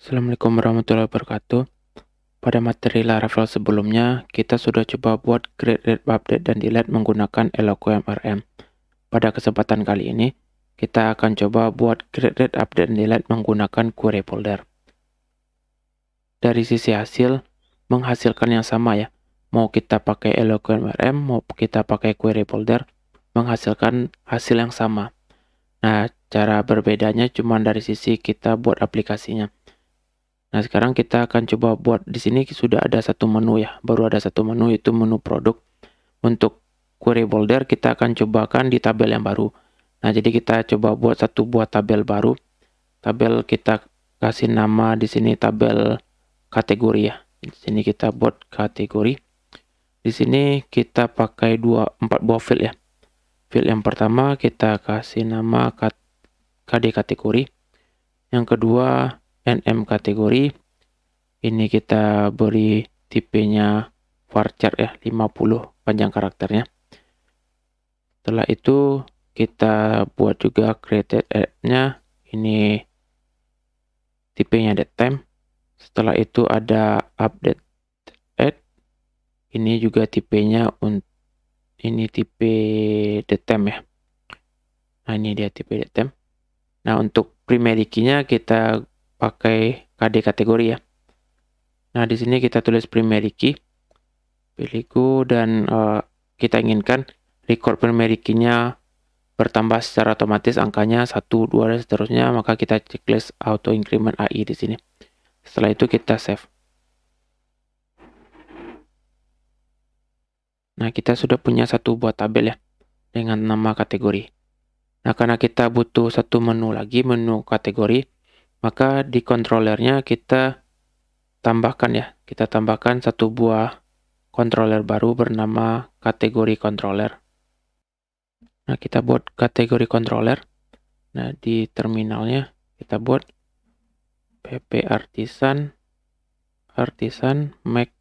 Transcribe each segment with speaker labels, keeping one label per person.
Speaker 1: Assalamualaikum warahmatullahi wabarakatuh. Pada materi Laravel sebelumnya, kita sudah coba buat create, read, update, dan delete menggunakan LQMRM. Pada kesempatan kali ini, kita akan coba buat create, read, update, dan delete menggunakan query folder. Dari sisi hasil, menghasilkan yang sama ya. Mau kita pakai LQMRM, mau kita pakai query folder, menghasilkan hasil yang sama. Nah, cara berbedanya cuma dari sisi kita buat aplikasinya. Nah, sekarang kita akan coba buat di sini sudah ada satu menu ya. Baru ada satu menu, itu menu produk. Untuk query folder kita akan cobakan di tabel yang baru. Nah, jadi kita coba buat satu buah tabel baru. Tabel kita kasih nama di sini tabel kategori ya. Di sini kita buat kategori. Di sini kita pakai 4 buah field ya. Field yang pertama kita kasih nama KD kategori. Yang kedua NM kategori. Ini kita beri tipenya varchar ya, 50 panjang karakternya. Setelah itu kita buat juga created add-nya. Ini tipenya datetime. Setelah itu ada update add. Ini juga tipenya ini tipe datetime ya. Nah, ini dia tipe datetime. Nah, untuk primary key-nya kita pakai KD kategori ya. Nah, di sini kita tulis primary key, pilih go, dan kita inginkan record primary key-nya bertambah secara otomatis angkanya 1, 2, dan seterusnya, maka kita checklist auto increment AI di sini. Setelah itu kita save. Nah, kita sudah punya satu buah tabel ya dengan nama kategori. Nah, karena kita butuh satu menu lagi, menu kategori, maka di controllernya kita tambahkan ya. Kita tambahkan satu buah controller baru bernama kategori controller. Nah, kita buat kategori controller. Nah, di terminalnya kita buat pp artisan make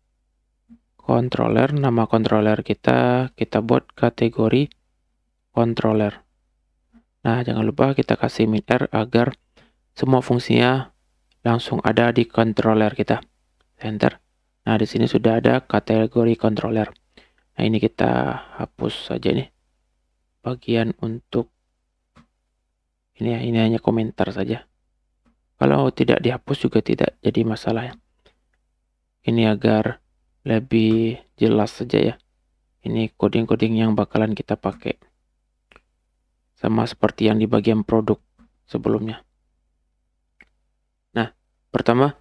Speaker 1: controller. Nama controller kita buat kategori controller. Nah, jangan lupa kita kasih min r agar semua fungsinya langsung ada di controller kita. Enter. Nah, di sini sudah ada kategori controller. Nah, ini kita hapus saja nih. Bagian untuk ini ya, ini hanya komentar saja. Kalau tidak dihapus juga tidak jadi masalah ya. Ini agar lebih jelas saja ya. Ini coding-coding yang bakalan kita pakai. Sama seperti yang di bagian produk sebelumnya. Nah, pertama,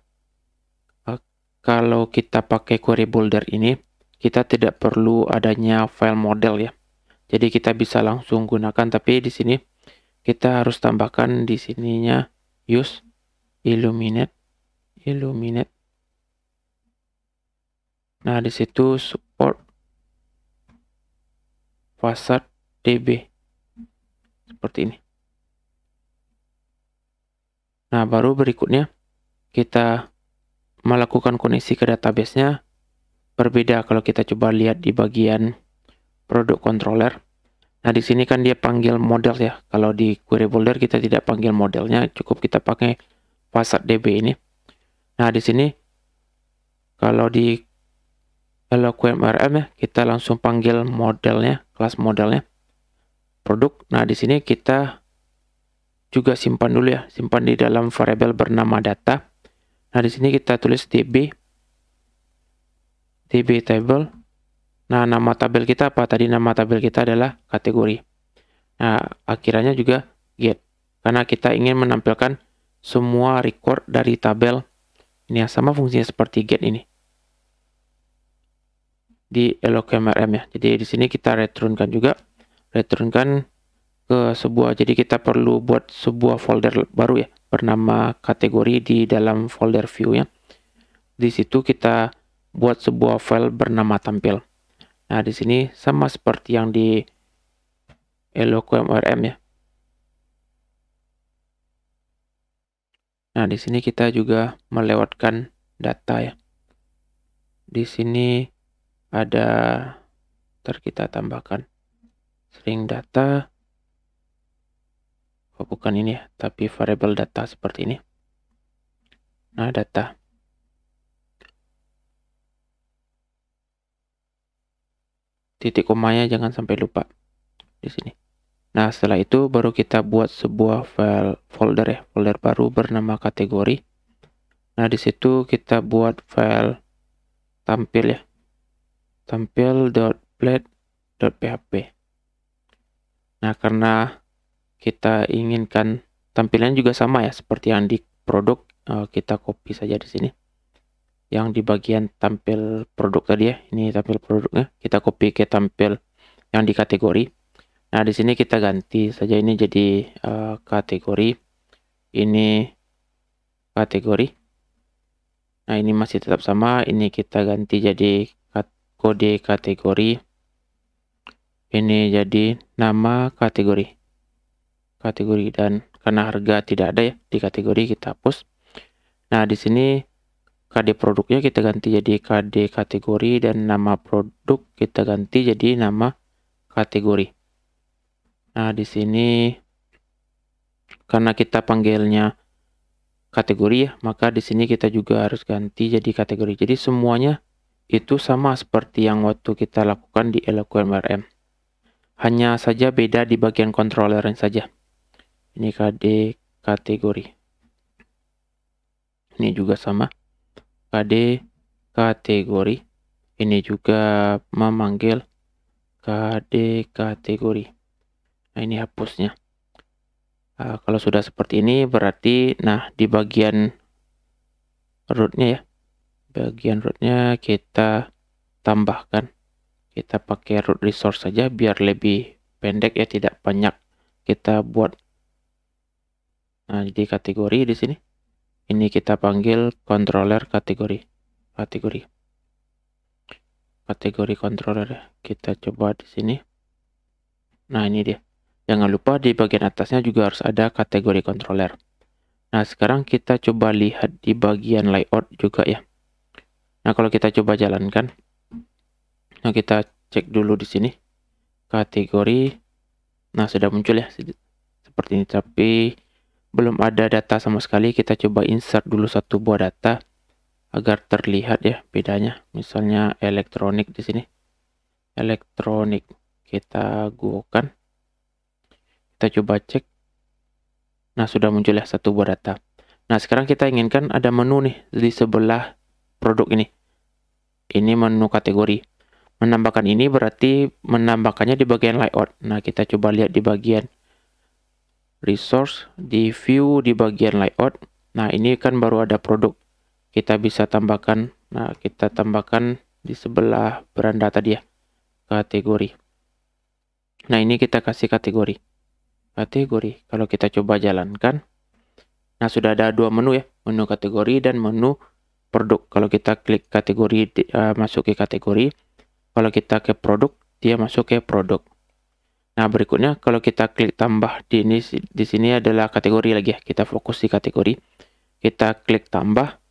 Speaker 1: kalau kita pakai query folder ini, kita tidak perlu adanya file model ya. Jadi kita bisa langsung gunakan, tapi di sini kita harus tambahkan di sininya use illuminate. Nah, di situ support facade DB. Seperti ini. Nah, baru berikutnya kita melakukan koneksi ke database-nya. Berbeda kalau kita coba lihat di bagian produk controller. Nah, di sini kan dia panggil model ya. Kalau di query folder kita tidak panggil modelnya, cukup kita pakai facade DB ini. Nah, di sini kalau di LQMRM ya, kita langsung panggil modelnya, kelas modelnya, produk. Nah, di sini kita juga simpan dulu ya, simpan di dalam variabel bernama data. Nah, di sini kita tulis db table. Nah, nama tabel kita apa? Tadi nama tabel kita adalah kategori. Nah, akhirnya juga get. Karena kita ingin menampilkan semua record dari tabel. Ini yang sama fungsinya seperti get ini. Di LQMRM ya. Jadi di sini kita returnkan juga. Returnkan ke sebuah, jadi kita perlu buat sebuah folder baru ya. Bernama kategori di dalam folder view ya. Di situ kita buat sebuah file bernama tampil. Nah, di sini sama seperti yang di LQMRM ya. Nah, di sini kita juga melewatkan data ya. Di sini ada, kita tambahkan string data. Oh, bukan ini ya, tapi variable data seperti ini. Nah, data. Titik komanya jangan sampai lupa di sini. Nah, setelah itu baru kita buat sebuah folder baru bernama kategori. Nah, di situ kita buat file tampil ya. tampil.blade.php. Nah, karena kita inginkan tampilan juga sama ya seperti yang di produk, kita copy saja di sini. Yang di bagian tampil produk tadi ya, ini tampil produknya, kita copy ke tampil yang di kategori. Nah, di sini kita ganti saja ini jadi kategori, ini kategori. Nah, ini masih tetap sama, ini kita ganti jadi kode kategori. Ini jadi nama kategori. Dan karena harga tidak ada ya di kategori, kita hapus. Nah, di sini KD produknya kita ganti jadi KD kategori dan nama produk kita ganti jadi nama kategori. Nah, di sini karena kita panggilnya kategori ya, maka di sini kita juga harus ganti jadi kategori. Jadi semuanya itu sama seperti yang waktu kita lakukan di LQMRM. Hanya saja beda di bagian controllernya saja. Ini KD kategori. Ini juga sama. KD kategori. Ini juga memanggil KD kategori. Nah, ini hapusnya. Kalau sudah seperti ini berarti di bagian rootnya ya. Bagian rootnya kita tambahkan. Kita pakai root resource saja biar lebih pendek ya, tidak banyak kita buat. Nah, di kategori di sini. Ini kita panggil controller kategori. Kategori controller ya. Kita coba di sini. Nah, ini dia. Jangan lupa di bagian atasnya juga harus ada kategori controller. Nah, sekarang kita coba lihat di bagian layout juga ya. Nah, kalau kita coba jalankan. Nah, kita cek dulu di sini. Kategori. Nah, sudah muncul ya. Seperti ini, tapi belum ada data sama sekali. Kita coba insert dulu satu buah data agar terlihat ya bedanya. Misalnya elektronik di sini. Elektronik kita gunakan. Kita coba cek. Nah, sudah muncul ya satu buah data. Nah, sekarang kita inginkan ada menu nih di sebelah produk ini. Ini menu kategori. Menambahkan ini berarti menambahkannya di bagian layout. Nah, kita coba lihat di bagian resource, di view di bagian layout. Nah, ini kan baru ada produk. Kita bisa tambahkan. Nah, kita tambahkan di sebelah beranda tadi ya. Kategori. Nah, ini kita kasih kategori. Kalau kita coba jalankan. Nah, sudah ada dua menu ya. Menu kategori dan menu produk. Kalau kita klik kategori, masuk ke kategori. Kalau kita ke produk, dia masuk ke produk. Nah, berikutnya kalau kita klik tambah di sini adalah kategori lagi ya. Kita fokus di kategori. Kita klik tambah,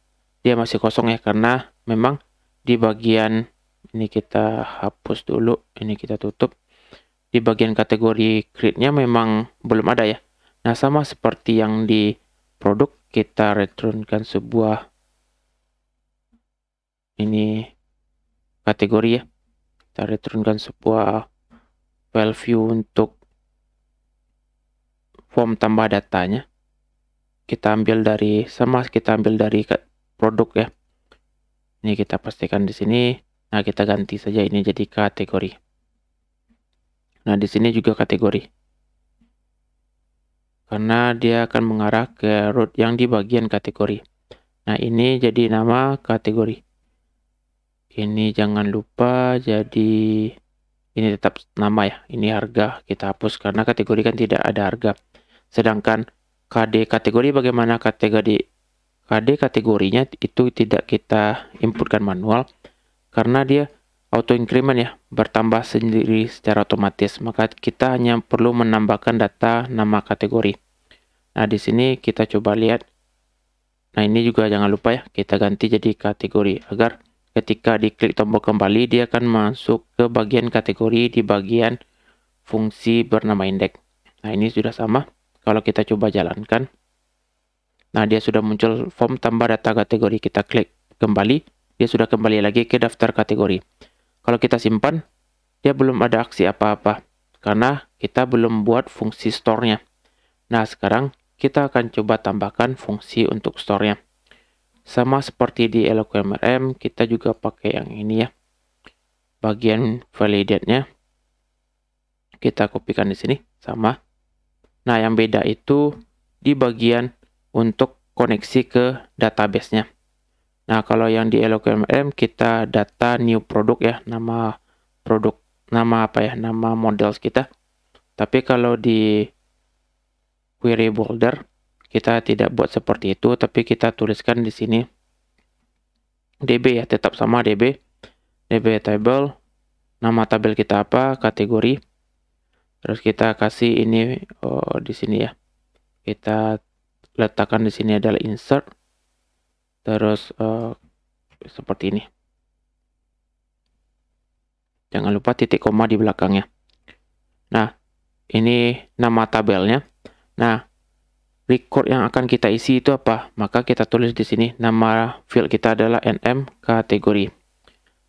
Speaker 1: dia masih kosong ya karena memang di bagian ini kita hapus dulu, ini kita tutup. Di bagian kategori create-nya memang belum ada ya. Nah, sama seperti yang di produk, kita returnkan sebuah ini kategori ya. Kita returnkan sebuah file view untuk form tambah datanya. Kita ambil dari produk ya. Ini kita pastikan di sini. Nah, kita ganti saja ini jadi kategori. Nah, di sini juga kategori. Karena dia akan mengarah ke root yang di bagian kategori. Nah, ini jadi nama kategori. Ini jangan lupa jadi ini tetap nama ya. Ini harga kita hapus karena kategori kan tidak ada harga. Sedangkan KD kategori bagaimana KD kategorinya itu tidak kita inputkan manual karena dia auto increment ya, bertambah sendiri secara otomatis. Maka kita hanya perlu menambahkan data nama kategori. Nah, di sini kita coba lihat. Nah, ini juga jangan lupa ya, kita ganti jadi kategori agar ketika diklik tombol kembali dia akan masuk ke bagian kategori di bagian fungsi bernama indeks. Nah, ini sudah sama. Kalau kita coba jalankan. Nah, dia sudah muncul form tambah data kategori. Kita klik kembali, dia sudah kembali lagi ke daftar kategori. Kalau kita simpan, dia belum ada aksi apa-apa karena kita belum buat fungsi store-nya. Nah, sekarang kita akan coba tambahkan fungsi untuk store-nya. Sama seperti di LQMRM, kita juga pakai yang ini ya. Bagian validate-nya kita kopikan di sini sama. Nah, yang beda itu di bagian untuk koneksi ke database-nya. Nah, kalau yang di LQMRM kita data new product ya, nama produk, nama apa ya, nama models kita. Tapi kalau di query builder kita tidak buat seperti itu, tapi kita tuliskan di sini DB ya, tetap sama DB table, nama tabel kita apa, kategori. Terus kita kasih ini di sini ya. Kita letakkan di sini adalah insert. Terus seperti ini. Jangan lupa titik koma di belakangnya. Nah, ini nama tabelnya. Nah, record yang akan kita isi itu apa? Maka kita tulis di sini nama field kita adalah NM kategori.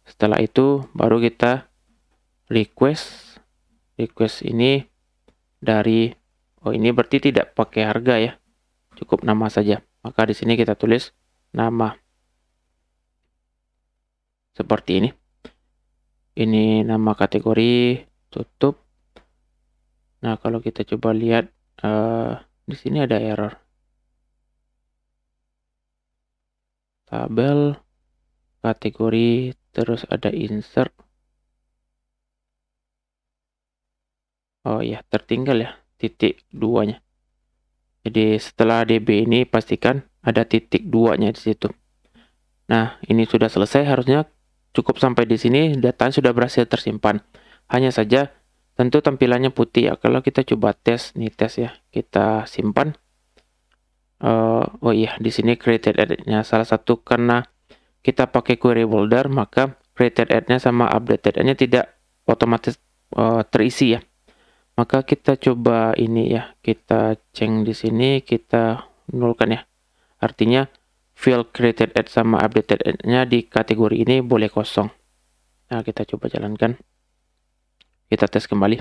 Speaker 1: Setelah itu baru kita request ini dari ini berarti tidak pakai harga ya. Cukup nama saja. Maka di sini kita tulis nama. Seperti ini. Ini nama kategori, tutup. Nah, kalau kita coba lihat di sini ada error. Tabel, kategori, terus ada insert. Oh ya, tertinggal ya titik 2-nya. Jadi setelah DB ini pastikan ada titik 2-nya di situ. Nah, ini sudah selesai, harusnya cukup sampai di sini datanya sudah berhasil tersimpan. Hanya saja tentu tampilannya putih ya. Kalau kita coba tes nih, tes ya, kita simpan. Oh iya, di sini created edit-nya salah satu karena kita pakai query builder, maka created edit-nya sama updated edit-nya tidak otomatis terisi ya. Maka kita coba ini ya, kita ceng di sini, kita nolkan ya. Artinya field created add sama updated add-nya di kategori ini boleh kosong. Nah, kita coba jalankan. Kita tes kembali.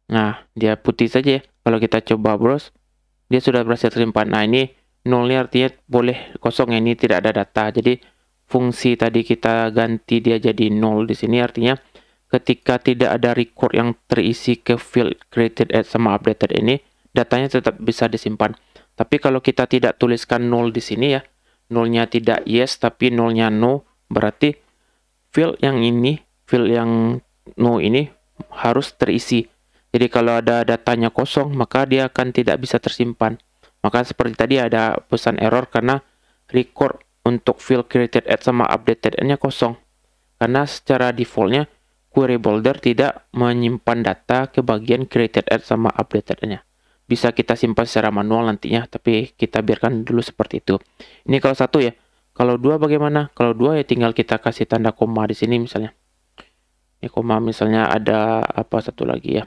Speaker 1: Nah, dia putih saja ya. Kalau kita coba browse, dia sudah berhasil tersimpan. Nah, ini nolnya artinya boleh kosong ya, ini tidak ada data. Jadi fungsi tadi kita ganti dia jadi nol di sini, artinya ketika tidak ada record yang terisi ke field created add sama updated ini, datanya tetap bisa disimpan. Tapi kalau kita tidak tuliskan nol di sini ya, nolnya tidak yes tapi nolnya no, berarti field yang ini, field yang no ini harus terisi. Jadi kalau ada datanya kosong, maka dia akan tidak bisa tersimpan. Maka seperti tadi ada pesan error karena record untuk field created add sama updated add-nya kosong. Karena secara defaultnya query builder tidak menyimpan data ke bagian created add sama updated add-nya. Bisa kita simpan secara manual nantinya, tapi kita biarkan dulu seperti itu. Ini kalau satu ya. Kalau dua bagaimana? Kalau dua ya tinggal kita kasih tanda koma di sini misalnya. Ini koma misalnya ada apa satu lagi ya.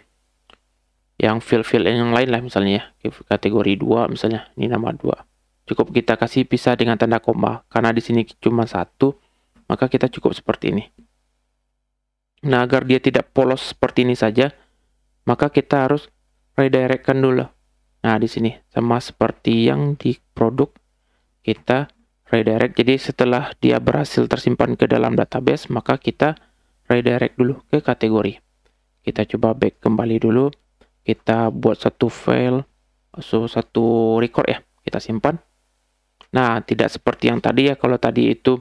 Speaker 1: Yang field-field yang lain lah misalnya ya. Kategori 2 misalnya. Ini nama 2. Cukup kita kasih pisah dengan tanda koma. Karena di sini cuma satu, maka kita cukup seperti ini. Nah, agar dia tidak polos seperti ini saja, maka kita harus redirectkan dulu. Nah, di sini sama seperti yang di produk, kita redirect. Jadi setelah dia berhasil tersimpan ke dalam database, maka kita redirect dulu ke kategori. Kita coba back kembali dulu. Kita buat satu file, satu record ya. Kita simpan. Nah, tidak seperti yang tadi ya. Kalau tadi itu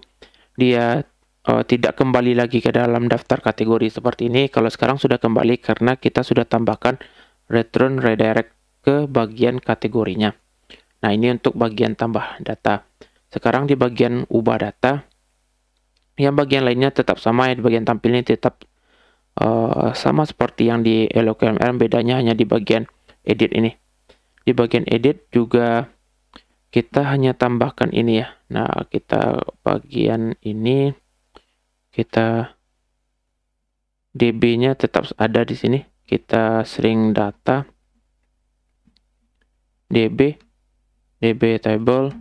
Speaker 1: dia tidak kembali lagi ke dalam daftar kategori seperti ini. Kalau sekarang sudah kembali karena kita sudah tambahkan return redirect ke bagian kategorinya. Nah, ini untuk bagian tambah data. Sekarang di bagian ubah data, yang bagian lainnya tetap sama ya, di bagian tampilnya tetap sama seperti yang di LQMRM, bedanya hanya di bagian edit ini. Di bagian edit juga kita hanya tambahkan ini ya. Nah, kita bagian ini kita DB-nya tetap ada di sini. Kita sering data DB. db table.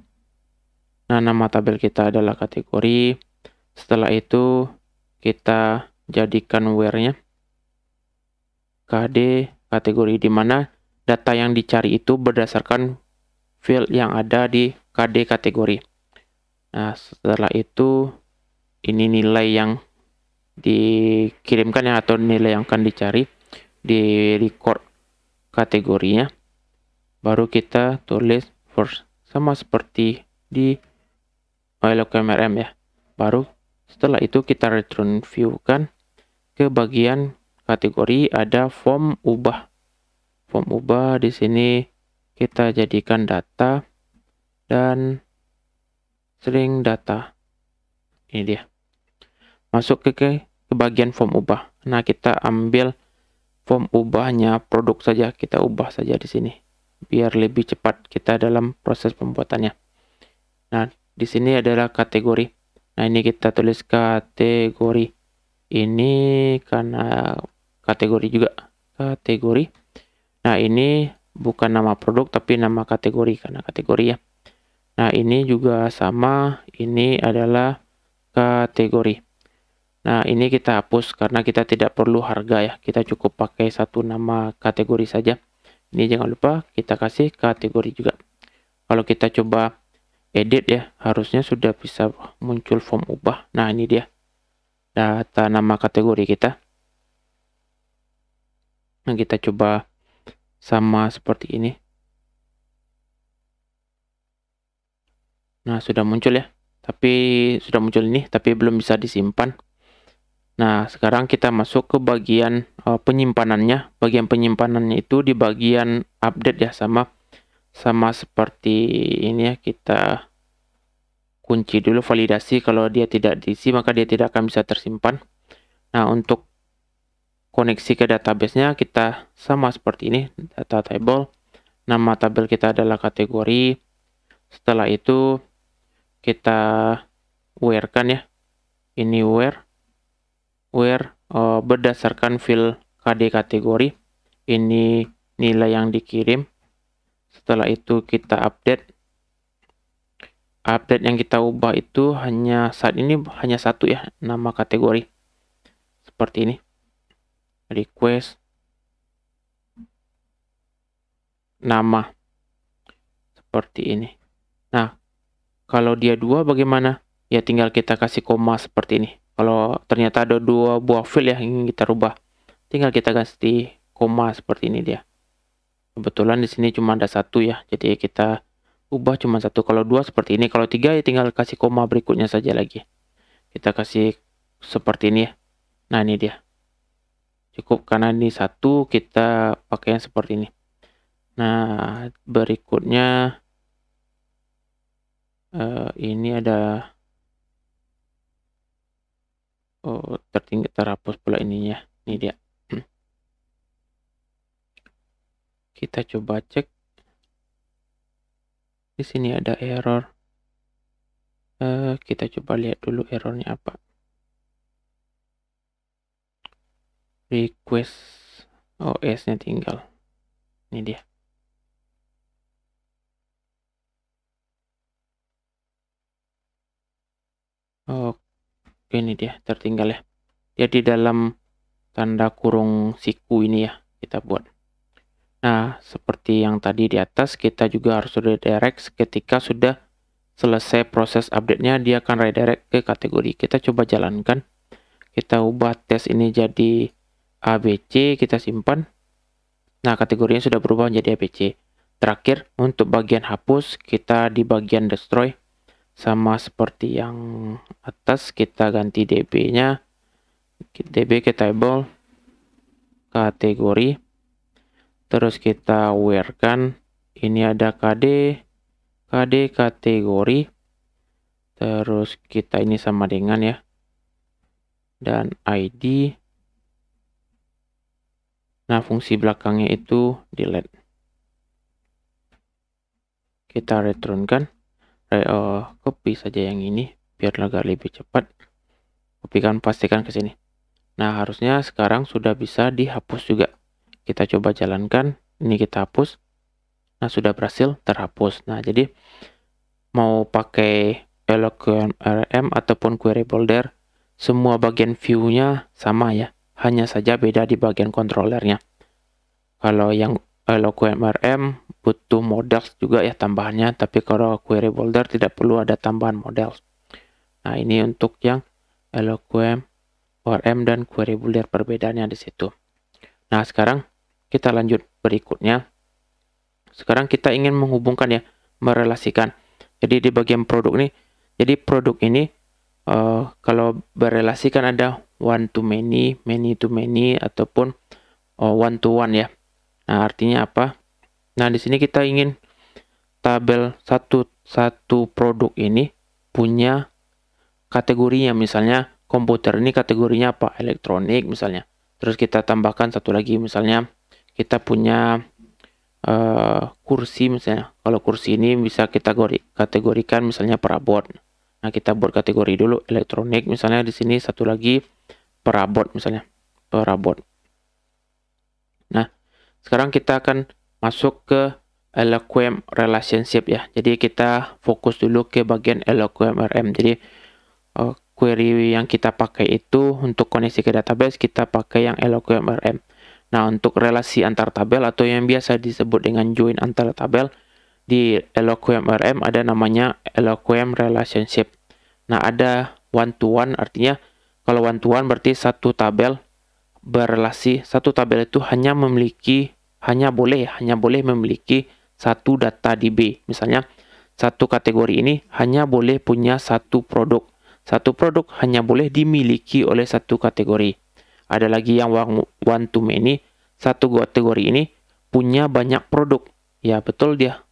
Speaker 1: Nah, nama tabel kita adalah kategori. Setelah itu kita jadikan where-nya KD kategori, di mana data yang dicari itu berdasarkan field yang ada di KD kategori. Nah, setelah itu ini nilai yang dikirimkan ya, atau nilai yang akan dicari di record kategorinya. Baru kita tulis first, sama seperti di LOKMRM ya. Baru setelah itu kita return view kan ke bagian kategori, ada form ubah. Form ubah di sini kita jadikan data dan string data. Ini dia. Masuk ke bagian form ubah. Nah, kita ambil form ubahnya produk saja, kita ubah saja di sini biar lebih cepat kita dalam proses pembuatannya. Nah, di sini adalah kategori. Nah, ini kita tulis kategori. Ini karena kategori juga kategori. Nah, ini bukan nama produk tapi nama kategori karena kategori ya. Nah, ini juga sama, ini adalah kategori. Nah, ini kita hapus karena kita tidak perlu harga ya. Kita cukup pakai satu nama kategori saja. Ini jangan lupa kita kasih kategori juga. Kalau kita coba edit ya, harusnya sudah bisa muncul form ubah. Nah, ini dia data nama kategori kita. Nah, kita coba sama seperti ini. Nah, sudah muncul ya. Tapi sudah muncul ini, tapi belum bisa disimpan. Nah, sekarang kita masuk ke bagian penyimpanannya. Bagian penyimpanannya itu di bagian update ya, sama seperti ini ya. Kita kunci dulu validasi, kalau dia tidak diisi maka dia tidak akan bisa tersimpan. Nah, untuk koneksi ke database-nya kita sama seperti ini, data table. Nama tabel kita adalah kategori. Setelah itu kita where kan ya. Ini where berdasarkan field KD kategori. Ini nilai yang dikirim. Setelah itu kita update. Update yang kita ubah itu saat ini hanya satu ya, nama kategori. Seperti ini. Request nama. Seperti ini. Nah, kalau dia dua bagaimana? Ya tinggal kita kasih koma seperti ini. Kalau ternyata ada dua buah field ya yang ingin kita rubah, tinggal kita kasih koma seperti ini dia. Kebetulan di sini cuma ada satu ya, jadi kita ubah cuma satu. Kalau dua seperti ini, kalau tiga ya tinggal kasih koma berikutnya saja lagi. Kita kasih seperti ini ya. Nah, ini dia. Cukup karena ini satu, kita pakai yang seperti ini. Nah, berikutnya ini ada terhapus pula ininya. Ini dia. Kita coba cek. Di sini ada error. Kita coba lihat dulu errornya apa. Request OS-nya tinggal. Ini dia. Oke, ini dia tertinggal ya. Jadi dalam tanda kurung siku ini ya kita buat. Nah, seperti yang tadi di atas, kita juga harus redirect ketika sudah selesai proses update-nya, dia akan redirect ke kategori. Kita coba jalankan. Kita ubah tes ini jadi ABC, kita simpan. Nah, kategorinya sudah berubah menjadi ABC. Terakhir, untuk bagian hapus, kita di bagian destroy. Sama seperti yang atas, kita ganti DB-nya. DB ke table, kategori. Terus kita where kan, ini ada KD kategori. Terus kita ini sama dengan ya. Dan ID. Nah, fungsi belakangnya itu delete. Kita return kan. Copy saja yang ini biar agak lebih cepat. Kopikan, pastikan ke sini. Nah, harusnya sekarang sudah bisa dihapus juga. Kita coba jalankan. Ini kita hapus. Nah, sudah berhasil terhapus. Nah, jadi mau pakai LQMRM ataupun query builder, semua bagian view-nya sama ya. Hanya saja beda di bagian controllernya. Kalau yang LQMRM butuh models juga ya tambahannya, tapi kalau query builder tidak perlu ada tambahan model. Nah, ini untuk yang LQMRM dan query builder perbedaannya di situ. Nah, sekarang kita lanjut berikutnya. Sekarang kita ingin menghubungkan ya, merelasikan. Jadi di bagian produk ini, jadi produk ini kalau berelasi kan ada one to many, many to many, ataupun one to one ya. Nah, artinya apa? Nah, di sini kita ingin tabel satu produk ini punya kategorinya. Misalnya komputer ini kategorinya apa? Elektronik misalnya. Terus kita tambahkan satu lagi, misalnya kita punya kursi misalnya. Kalau kursi ini bisa kita kategorikan misalnya perabot. Nah, kita buat kategori dulu elektronik, misalnya di sini satu lagi perabot misalnya, perabot. Nah, sekarang kita akan masuk ke LQM relationship ya. Jadi kita fokus dulu ke bagian LQMRM. Jadi query yang kita pakai itu untuk koneksi ke database kita pakai yang LQMRM. Nah, untuk relasi antar tabel atau yang biasa disebut dengan join antar tabel, di LQMRM ada namanya LQM relationship. Nah, ada one to one, artinya kalau one to one berarti satu tabel berrelasi, satu tabel itu hanya boleh memiliki satu data DB. Misalnya satu kategori ini hanya boleh punya satu produk. Satu produk hanya boleh dimiliki oleh satu kategori. Ada lagi yang one to many, satu kategori ini punya banyak produk. Ya, betul dia.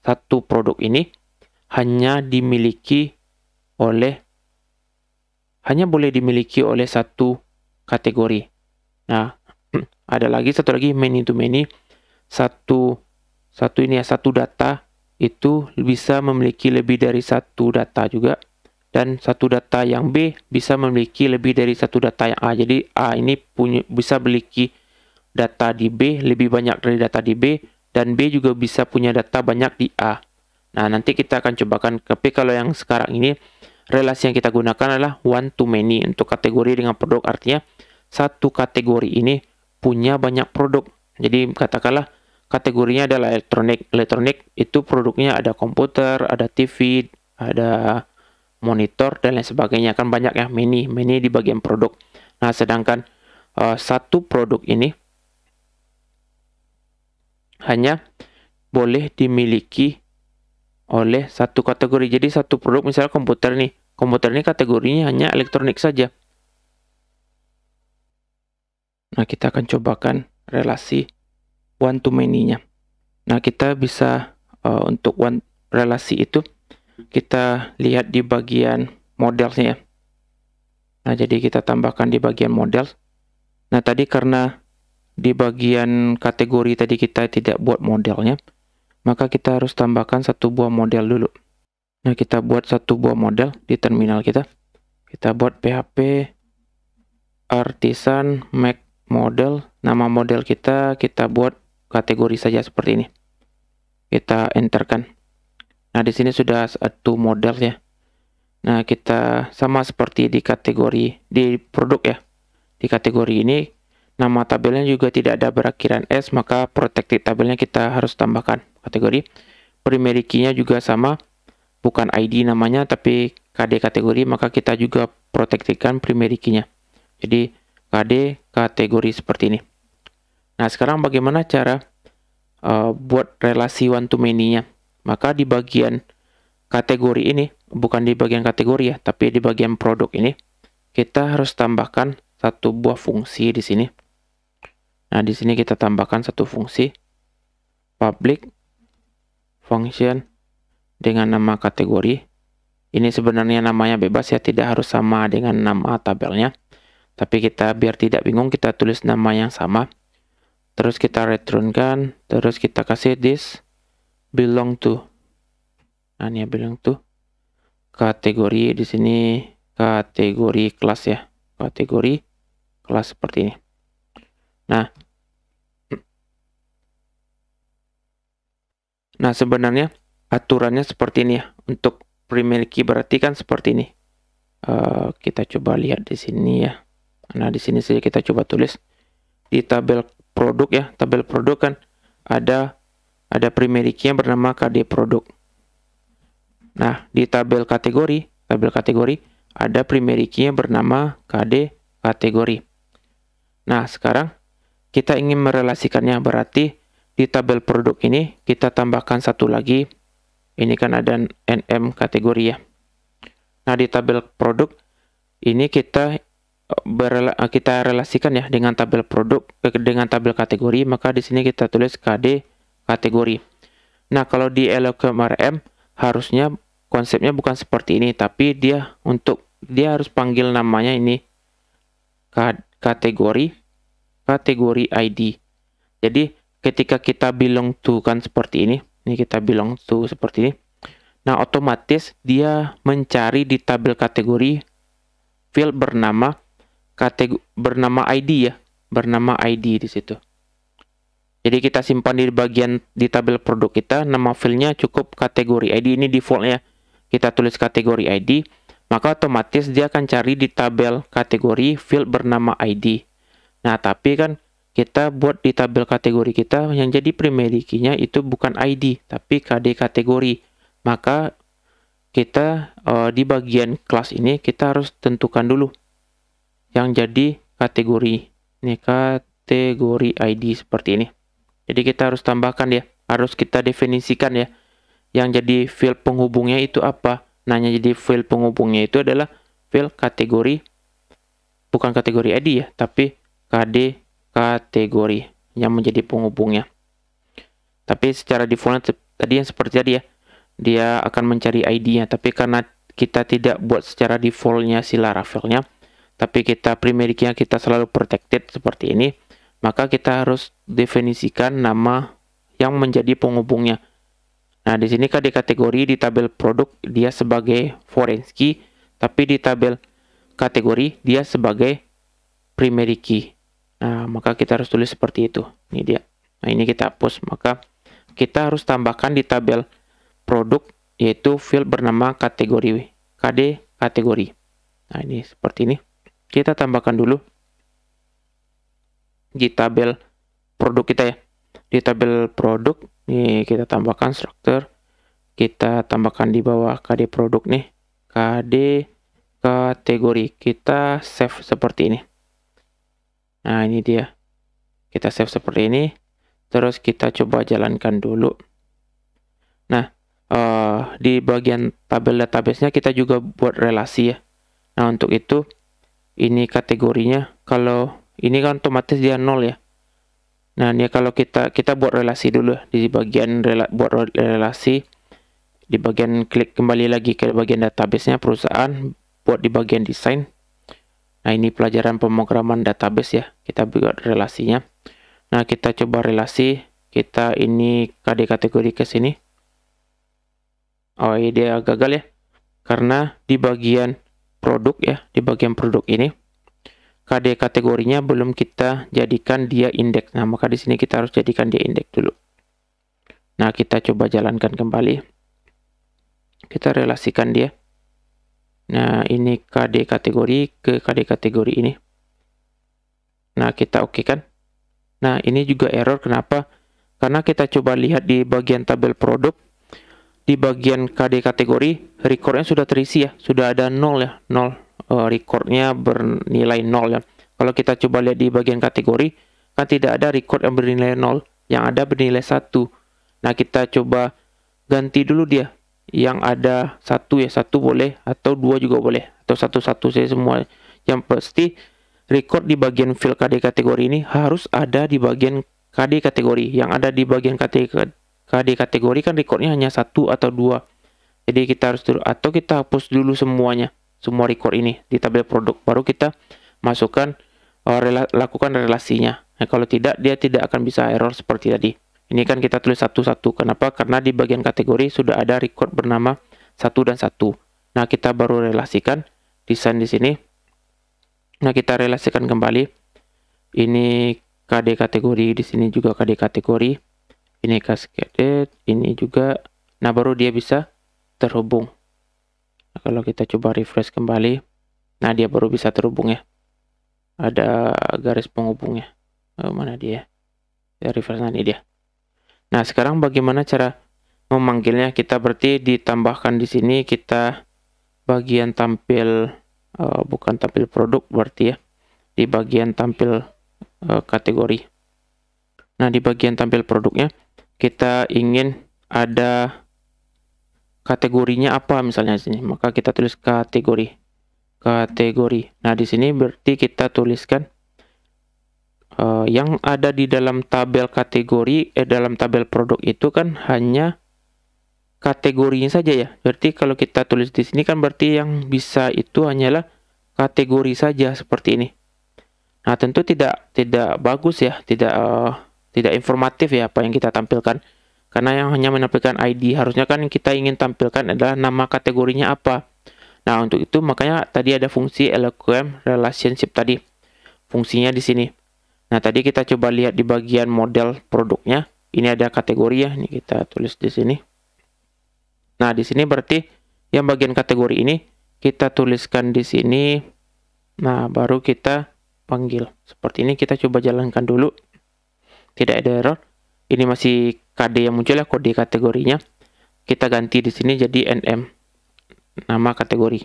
Speaker 1: Satu produk ini hanya boleh dimiliki oleh satu kategori. Nah, ada lagi satu lagi many to many. Satu data itu bisa memiliki lebih dari satu data juga. Dan satu data yang B bisa memiliki lebih dari satu data yang A. Jadi A ini bisa memiliki data di B lebih banyak dari data di B, dan B juga bisa punya data banyak di A. Nah, nanti kita akan cobakan. Tapi kalau yang sekarang ini, relasi yang kita gunakan adalah one to many untuk kategori dengan produk. Artinya satu kategori ini punya banyak produk. Jadi katakanlah kategorinya adalah elektronik. Elektronik itu produknya ada komputer, ada TV, ada monitor, dan lain sebagainya. Kan banyak ya, many di bagian produk. Nah, sedangkan satu produk ini hanya boleh dimiliki oleh satu kategori. Jadi satu produk, misalnya komputer nih. Komputer ini kategorinya hanya elektronik saja. Nah, kita akan cobakan relasi one to many-nya. Nah, kita bisa untuk relasi itu kita lihat di bagian modelnya ya. Nah, jadi kita tambahkan di bagian model. Nah, tadi karena di bagian kategori tadi kita tidak buat modelnya, maka kita harus tambahkan satu buah model dulu. Nah, kita buat satu buah model di terminal kita. Kita buat PHP artisan make model. Nama model kita buat kategori saja seperti ini. Kita enterkan. Nah, di sini sudah satu model ya. Nah, kita sama seperti di kategori di produk ya. Di kategori ini nama tabelnya juga tidak ada berakhiran S, maka protected tabelnya kita harus tambahkan kategori. Primary key-nya juga sama, bukan ID namanya tapi KD kategori, maka kita juga protectkan primary key-nya. Jadi KD kategori seperti ini. Nah, sekarang bagaimana cara buat relasi one to many-nya? Maka di bagian kategori ini, bukan di bagian kategori ya, tapi di bagian produk ini, kita harus tambahkan satu buah fungsi di sini. Nah, di sini kita tambahkan satu fungsi public function dengan nama kategori. Ini sebenarnya namanya bebas ya, tidak harus sama dengan nama tabelnya. Tapi kita biar tidak bingung, kita tulis nama yang sama. Terus kita returnkan, terus kita kasih this belong to. Nah, ini belong to kategori, di sini kategori kelas ya. Kategori kelas seperti ini. Nah, Nah, sebenarnya aturannya seperti ini ya. Untuk primary key berarti kan seperti ini. Kita coba lihat di sini ya. Nah, di sini saja kita coba tulis di tabel produk ya. Tabel produk kan ada primary key yang bernama KD produk. Nah, di tabel kategori ada primary key yang bernama KD kategori. Nah, sekarang kita ingin merelasikannya, berarti di tabel produk ini kita tambahkan satu lagi. Ini kan ada NM kategori ya. Nah, di tabel produk ini kita relasikan ya dengan tabel produk dengan tabel kategori, maka di sini kita tulis KD kategori. Nah, kalau di Eloquent RM harusnya konsepnya bukan seperti ini, tapi dia harus panggil namanya ini kategori ID. Jadi ketika kita belong to kan seperti ini kita belong to seperti ini. Nah, otomatis dia mencari di tabel kategori field bernama ID ya, bernama ID di situ. Jadi kita simpan di bagian di tabel produk kita, nama fieldnya cukup kategori ID, ini defaultnya. Kita tulis kategori ID, maka otomatis dia akan cari di tabel kategori field bernama ID. Nah, tapi kan kita buat di tabel kategori kita yang jadi primary key-nya itu bukan ID, tapi KD kategori. Maka kita di bagian kelas ini kita harus tentukan dulu yang jadi kategori. Ini kategori ID seperti ini. Jadi kita harus tambahkan ya, harus kita definisikan ya. Yang jadi field penghubungnya itu apa? Nah, yang jadi field penghubungnya itu adalah field kategori, bukan kategori ID ya, tapi KD kategori yang menjadi penghubungnya. Tapi secara default tadi yang seperti tadi ya, dia akan mencari ID-nya. Tapi karena kita tidak buat secara defaultnya si Laravel-nya, tapi kita primary key-nya kita selalu protected seperti ini, maka kita harus definisikan nama yang menjadi penghubungnya. Nah, di sini KD kategori di tabel produk dia sebagai foreign key, tapi di tabel kategori dia sebagai primary key. Nah, maka kita harus tulis seperti itu. Ini dia. Nah, ini kita hapus. Maka kita harus tambahkan di tabel produk yaitu field bernama kategori, KD kategori. Nah, ini seperti ini. Kita tambahkan dulu di tabel produk kita ya. Di tabel produk nih kita tambahkan struktur. Kita tambahkan di bawah KD produk nih. KD kategori. Kita save seperti ini. Nah, ini dia. Kita save seperti ini. Terus kita coba jalankan dulu. Nah, di bagian tabel database-nya kita juga buat relasi ya. Nah, untuk itu ini kategorinya, kalau ini kan otomatis dia 0 ya. Nah, ini kalau kita buat relasi dulu di bagian buat relasi, di bagian klik kembali lagi ke bagian database-nya perusahaan, buat di bagian desain. Nah, ini pelajaran pemrograman database ya. Kita buat relasinya. Nah, kita coba relasi, kita ini KD kategori ke sini. Oh, ini dia gagal ya. Karena di bagian produk ya, di bagian produk ini KD kategorinya belum kita jadikan dia indeks. Nah, maka di sini kita harus jadikan dia indeks dulu. Nah, kita coba jalankan kembali. Kita relasikan dia. Nah, ini KD kategori ke KD kategori ini. Nah, kita oke kan? Nah, ini juga error. Kenapa? Karena kita coba lihat di bagian tabel produk. Di bagian KD kategori, recordnya sudah terisi ya. Sudah ada 0 ya. 0. Recordnya bernilai 0 ya. Kalau kita coba lihat di bagian kategori, kan tidak ada record yang bernilai 0. Yang ada bernilai 1. Nah, kita coba ganti dulu dia. Yang ada 1 ya. 1 boleh. Atau 2 juga boleh. Atau 1-1 saja semua. Yang pasti record di bagian field KD kategori ini harus ada di bagian KD kategori. Yang ada di bagian KD kategori kan recordnya hanya 1 atau 2. Jadi kita harus dulu, atau kita hapus dulu semuanya, semua record ini di tabel produk. Baru kita masukkan, lakukan relasinya. Nah, kalau tidak, dia tidak akan bisa error seperti tadi. Ini kan kita tulis 1-1. Kenapa? Karena di bagian kategori sudah ada record bernama 1 dan 1. Nah, kita baru relasikan desain di sini. Nah, kita relasikan kembali. Ini KD kategori, di sini juga KD kategori. Ini cascaded, ini juga. Nah, baru dia bisa terhubung. Nah, kalau kita coba refresh kembali, nah dia baru bisa terhubung ya. Ada garis penghubungnya. Mana dia? Ya, refresh, nah ini dia. Nah, sekarang bagaimana cara memanggilnya? Kita berarti ditambahkan di sini kita bagian tampil, bukan tampil produk berarti ya. Di bagian tampil kategori. Nah, di bagian tampil produknya kita ingin ada kategorinya apa misalnya di sini, maka kita tulis kategori. Nah, di sini berarti kita tuliskan yang ada di dalam tabel kategori, dalam tabel produk itu kan hanya kategorinya saja ya. Berarti kalau kita tulis di sini kan berarti yang bisa itu hanyalah kategori saja seperti ini. Nah, tentu tidak bagus ya, tidak informatif ya apa yang kita tampilkan. Karena yang hanya menampilkan ID, harusnya kan kita ingin tampilkan adalah nama kategorinya apa. Nah, untuk itu makanya tadi ada fungsi LQM relationship tadi. Fungsinya di sini. Nah, tadi kita coba lihat di bagian model produknya. Ini ada kategori ya, ini kita tulis di sini. Nah, di sini berarti yang bagian kategori ini kita tuliskan di sini. Nah, baru kita panggil. Seperti ini kita coba jalankan dulu. Tidak ada error. Ini masih KD yang muncul ya, kode kategorinya. Kita ganti di sini jadi NM. Nama kategori.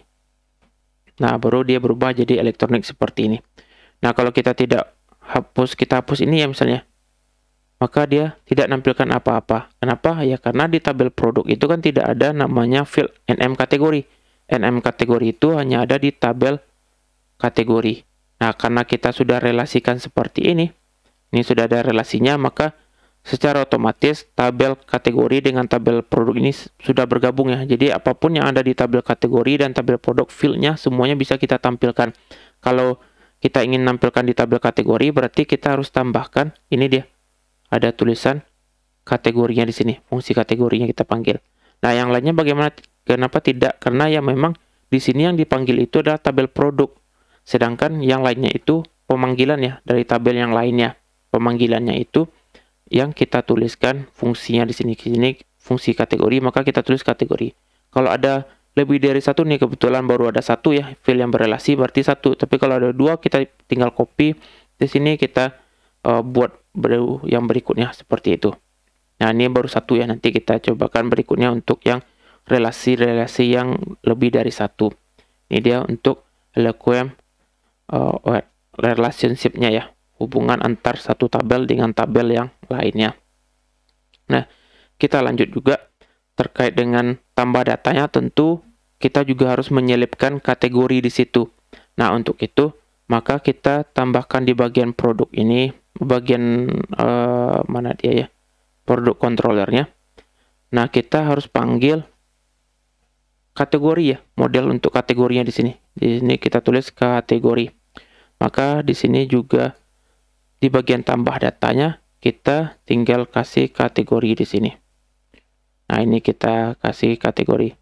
Speaker 1: Nah, baru dia berubah jadi elektronik seperti ini. Nah, kalau kita tidak kita hapus ini ya misalnya, maka dia tidak nampilkan apa-apa. Kenapa? Ya karena di tabel produk itu kan tidak ada namanya field NM kategori. NM kategori itu hanya ada di tabel kategori. Nah, karena kita sudah relasikan seperti ini sudah ada relasinya, maka secara otomatis tabel kategori dengan tabel produk ini sudah bergabung ya. Jadi apapun yang ada di tabel kategori dan tabel produk fieldnya semuanya bisa kita tampilkan. Kalau kita ingin nampilkan di tabel kategori berarti kita harus tambahkan ini dia. Ada tulisan kategorinya di sini. Fungsi kategorinya kita panggil. Nah, yang lainnya bagaimana? Kenapa tidak? Karena ya memang di sini yang dipanggil itu adalah tabel produk. Sedangkan yang lainnya itu pemanggilan ya dari tabel yang lainnya. Pemanggilannya itu yang kita tuliskan fungsinya di sini. Fungsi kategori, maka kita tulis kategori. Kalau ada lebih dari satu nih, kebetulan baru ada satu ya field yang berelasi berarti satu. Tapi kalau ada dua kita tinggal copy di sini, kita buat yang berikutnya seperti itu. Nah, ini baru satu ya, nanti kita cobakan berikutnya untuk yang relasi-relasi yang lebih dari satu. Ini dia untuk LQM relationship-nya ya, hubungan antar satu tabel dengan tabel yang lainnya. Nah, kita lanjut juga terkait dengan tambah datanya, tentu kita juga harus menyelipkan kategori di situ. Nah, untuk itu maka kita tambahkan di bagian produk ini, bagian mana dia ya, produk controllernya. Nah, kita harus panggil kategori ya, model untuk kategorinya di sini. Di sini kita tulis kategori. Maka di sini juga di bagian tambah datanya kita tinggal kasih kategori di sini. Nah, ini kita kasih kategori.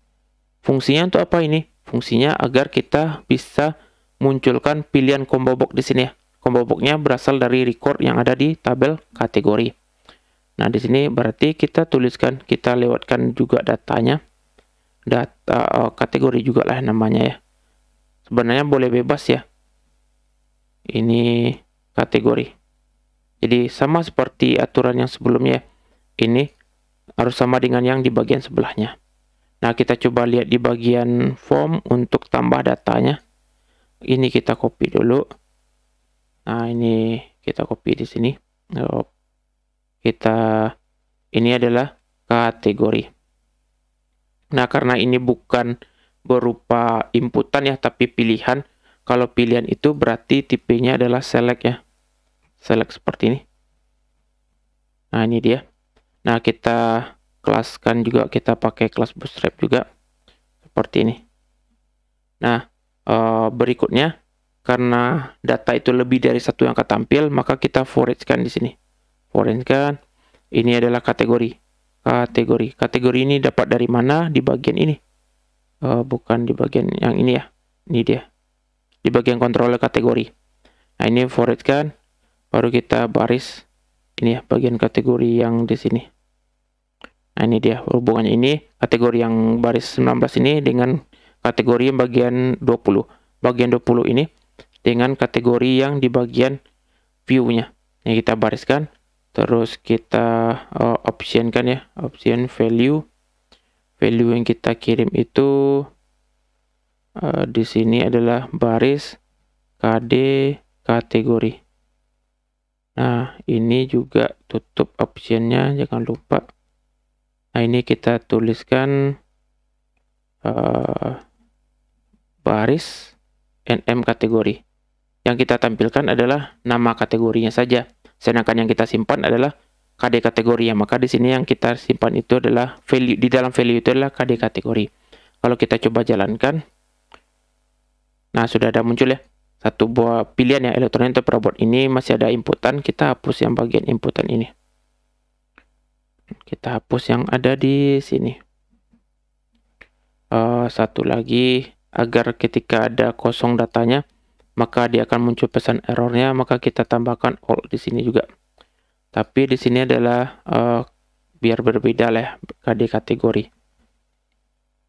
Speaker 1: Fungsinya untuk apa ini? Fungsinya agar kita bisa munculkan pilihan combo box di sini ya. Combo box-nya berasal dari record yang ada di tabel kategori. Nah, di sini berarti kita tuliskan, kita lewatkan juga datanya. Data kategori juga lah namanya ya. Sebenarnya boleh bebas ya. Ini kategori. Jadi sama seperti aturan yang sebelumnya. Ini harus sama dengan yang di bagian sebelahnya. Nah, kita coba lihat di bagian form untuk tambah datanya. Ini kita copy dulu. Nah, ini kita copy di sini. Ini adalah kategori. Nah, karena ini bukan berupa inputan ya, tapi pilihan. Kalau pilihan itu berarti tipenya adalah select ya. Select seperti ini. Nah, ini dia. Nah, kita kelaskan juga, kita pakai kelas bootstrap juga seperti ini. Nah, berikutnya karena data itu lebih dari satu yang akan tampil, maka kita for each-kan di sini. For each-kan ini adalah kategori. Kategori ini dapat dari mana? Di bagian ini. Bukan di bagian yang ini ya. Ini dia. Di bagian controller kategori. Nah, ini for each-kan, baru kita baris ini ya bagian kategori yang di sini. Nah, ini dia hubungannya, ini kategori yang baris 19 ini dengan kategori yang bagian 20. Bagian 20 ini dengan kategori yang di bagian view-nya. Ini kita bariskan, terus kita optionkan ya, option value. Value yang kita kirim itu di sini adalah baris KD kategori. Nah, ini juga tutup optionnya, jangan lupa. Nah, ini kita tuliskan baris NM kategori. Yang kita tampilkan adalah nama kategorinya saja. Sedangkan yang kita simpan adalah KD kategori. Maka di sini yang kita simpan itu adalah value, di dalam value itu adalah KD kategori. Kalau kita coba jalankan, nah sudah ada muncul ya satu buah pilihan ya, elektronik untuk perabot. Ini masih ada inputan, kita hapus yang bagian inputan ini. Kita hapus yang ada di sini. Satu lagi, agar ketika ada kosong datanya, maka dia akan muncul pesan errornya, maka kita tambahkan all di sini juga. Tapi di sini adalah biar berbeda lah KD kategori.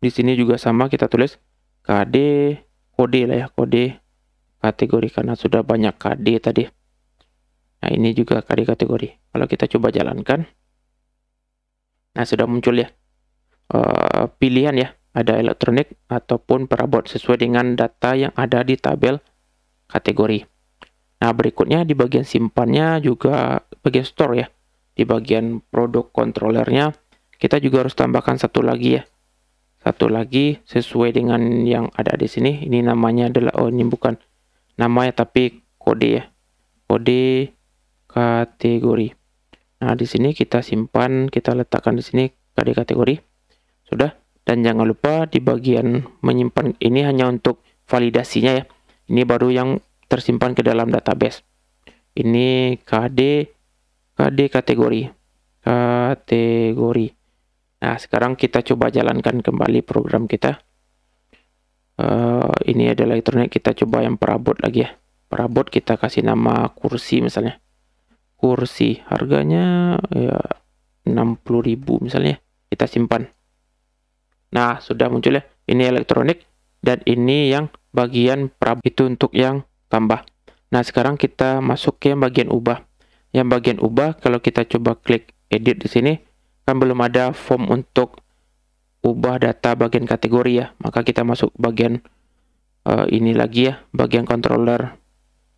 Speaker 1: Di sini juga sama, kita tulis KD kode lah ya, kode kategori, karena sudah banyak KD tadi. Nah, ini juga KD kategori. Kalau kita coba jalankan, nah sudah muncul ya pilihan ya, ada elektronik ataupun perabot sesuai dengan data yang ada di tabel kategori. Nah, berikutnya di bagian simpannya juga bagian store ya. Di bagian produk controllernya kita juga harus tambahkan satu lagi ya. Satu lagi sesuai dengan yang ada di sini. Ini namanya adalah, oh ini bukan namanya tapi kode ya. Kode kategori. Nah, di sini kita simpan, kita letakkan di sini KD kategori. Sudah. Dan jangan lupa di bagian menyimpan ini hanya untuk validasinya ya. Ini baru yang tersimpan ke dalam database. Ini KD kategori. Kategori. Nah, sekarang kita coba jalankan kembali program kita. Ini adalah elektronik, kita coba yang perabot lagi ya. Perabot kita kasih nama kursi misalnya. Kursi harganya ya 60.000 misalnya. Kita simpan. Nah, sudah muncul ya. Ini elektronik dan ini yang bagian perabot, itu untuk yang tambah. Nah, sekarang kita masuk ke yang bagian ubah. Yang bagian ubah, kalau kita coba klik edit di sini, kan belum ada form untuk ubah data bagian kategori ya. Maka kita masuk bagian ini lagi ya, bagian controller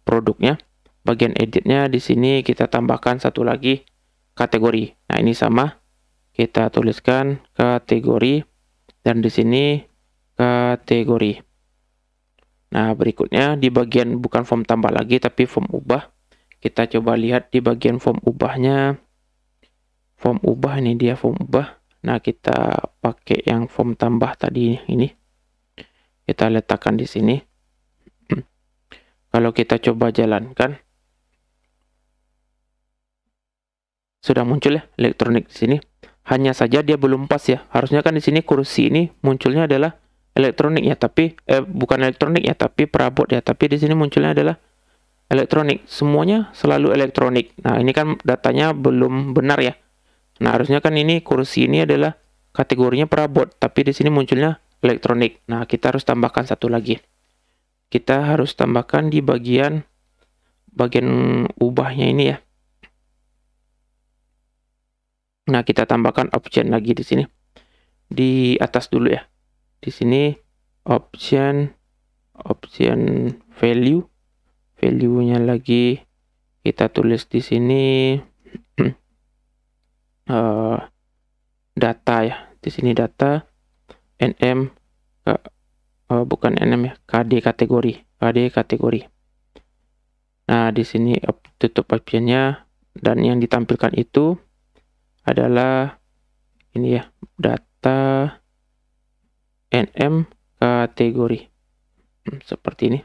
Speaker 1: produknya. Bagian editnya di sini kita tambahkan satu lagi kategori. Nah, ini sama, kita tuliskan kategori dan di sini kategori. Nah, berikutnya di bagian bukan form tambah lagi tapi form ubah. Kita coba lihat di bagian form ubahnya. Form ubah, ini dia form ubah. Nah, kita pakai yang form tambah tadi ini. Kita letakkan di sini. Kalau kita coba jalankan, sudah muncul ya elektronik di sini. Hanya saja dia belum pas ya. Harusnya kan di sini kursi ini munculnya adalah elektronik ya, tapi bukan elektronik ya, tapi perabot ya. Tapi di sini munculnya adalah elektronik. Semuanya selalu elektronik. Nah, ini kan datanya belum benar ya. Nah, harusnya kan ini kursi ini adalah kategorinya perabot, tapi di sini munculnya elektronik. Nah, kita harus tambahkan satu lagi. Kita harus tambahkan di bagian ubahnya ini ya. Nah, kita tambahkan option lagi di sini. Di atas dulu ya. Di sini option value. Value-nya lagi kita tulis di sini data ya. Di sini data NM bukan NM ya, KD kategori. KD kategori. Nah, di sini tutup optionnya dan yang ditampilkan itu adalah ini ya, data NM kategori. Seperti ini.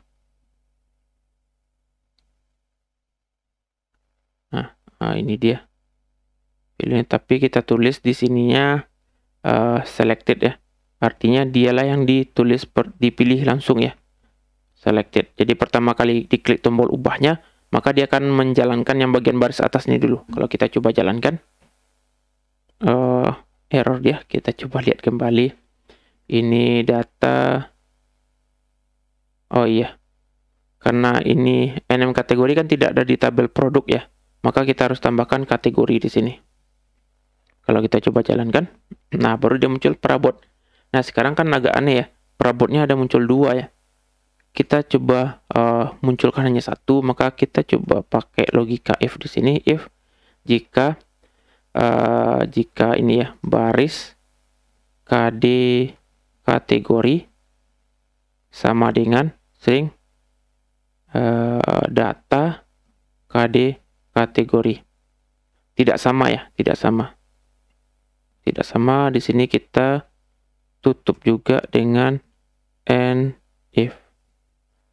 Speaker 1: Nah, ini dia. Pilihnya, tapi kita tulis di sininya selected ya. Artinya dialah yang dipilih langsung ya. Selected. Jadi pertama kali diklik tombol ubahnya, maka dia akan menjalankan yang bagian baris atas ini dulu. Kalau kita coba jalankan, error dia. Kita coba lihat kembali. Ini data. Oh iya. Karena ini NM kategori kan tidak ada di tabel produk ya. Maka kita harus tambahkan kategori di sini. Kalau kita coba jalankan, nah baru dia muncul perabot. Nah sekarang kan agak aneh ya, perabotnya ada muncul 2 ya. Kita coba munculkan hanya 1, maka kita coba pakai logika if di sini. If jika ini ya baris KD kategori sama dengan string data KD kategori. Tidak sama ya, tidak sama. Tidak sama, di sini kita tutup juga dengan and if.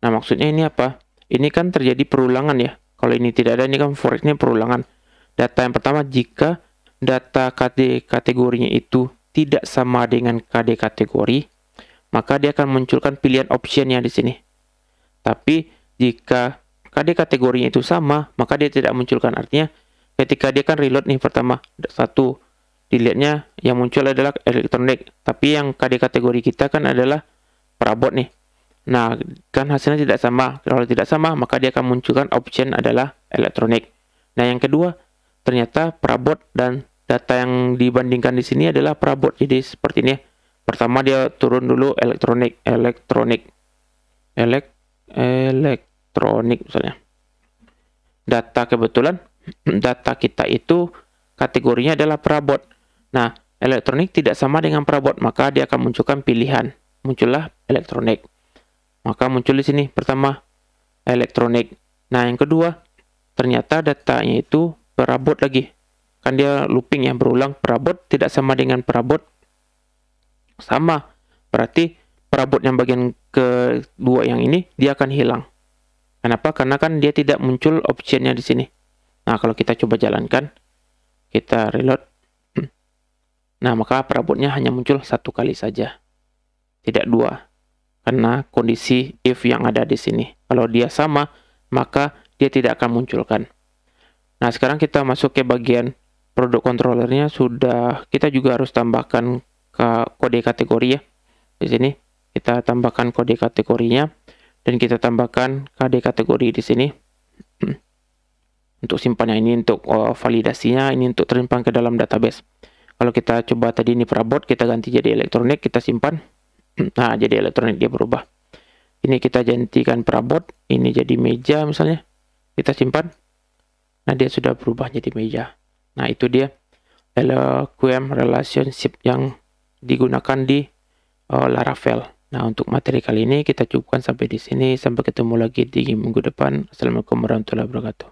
Speaker 1: Nah, maksudnya ini apa? Ini kan terjadi perulangan ya. Kalau ini tidak ada, ini kan for ini perulangan. Data yang pertama, jika data KD kategorinya itu tidak sama dengan KD kategori, maka dia akan munculkan pilihan optionnya di sini. Tapi jika KD kategorinya itu sama, maka dia tidak munculkan. Artinya ketika dia kan reload nih pertama, 1, dilihatnya yang muncul adalah elektronik, tapi yang KD kategori kita kan adalah perabot nih. Nah, kan hasilnya tidak sama. Kalau tidak sama, maka dia akan munculkan option adalah elektronik. Nah, yang kedua, ternyata perabot dan data yang dibandingkan di sini adalah perabot. Jadi seperti ini. Pertama dia turun dulu elektronik misalnya. Data kebetulan data kita itu kategorinya adalah perabot. Nah, elektronik tidak sama dengan perabot, maka dia akan munculkan pilihan. Muncullah elektronik. Maka muncul di sini pertama elektronik. Nah, yang kedua ternyata datanya itu perabot lagi. Kan dia looping ya, berulang. Perabot tidak sama dengan perabot. Sama. Berarti perabot yang bagian kedua yang ini dia akan hilang. Kenapa? Karena kan dia tidak muncul optionnya di sini. Nah, kalau kita coba jalankan, kita reload. Nah, maka perabotnya hanya muncul 1 kali saja, tidak 2. Karena kondisi if yang ada di sini. Kalau dia sama, maka dia tidak akan munculkan. Nah, sekarang kita masuk ke bagian produk controllernya. Sudah, kita juga harus tambahkan ke kode kategori ya. Di sini kita tambahkan kode kategorinya dan kita tambahkan KD kategori di sini. Untuk simpannya ini untuk validasinya, ini untuk tersimpan ke dalam database. Kalau kita coba tadi ini perabot, kita ganti jadi elektronik, kita simpan. Nah, jadi elektronik dia berubah. Ini kita gantikan perabot, ini jadi meja misalnya. Kita simpan. Nah, dia sudah berubah jadi meja. Nah, itu dia LQM relationship yang digunakan di Laravel. Nah, untuk materi kali ini kita cukupkan sampai di sini. Sampai ketemu lagi di minggu depan. Assalamualaikum warahmatullahi wabarakatuh.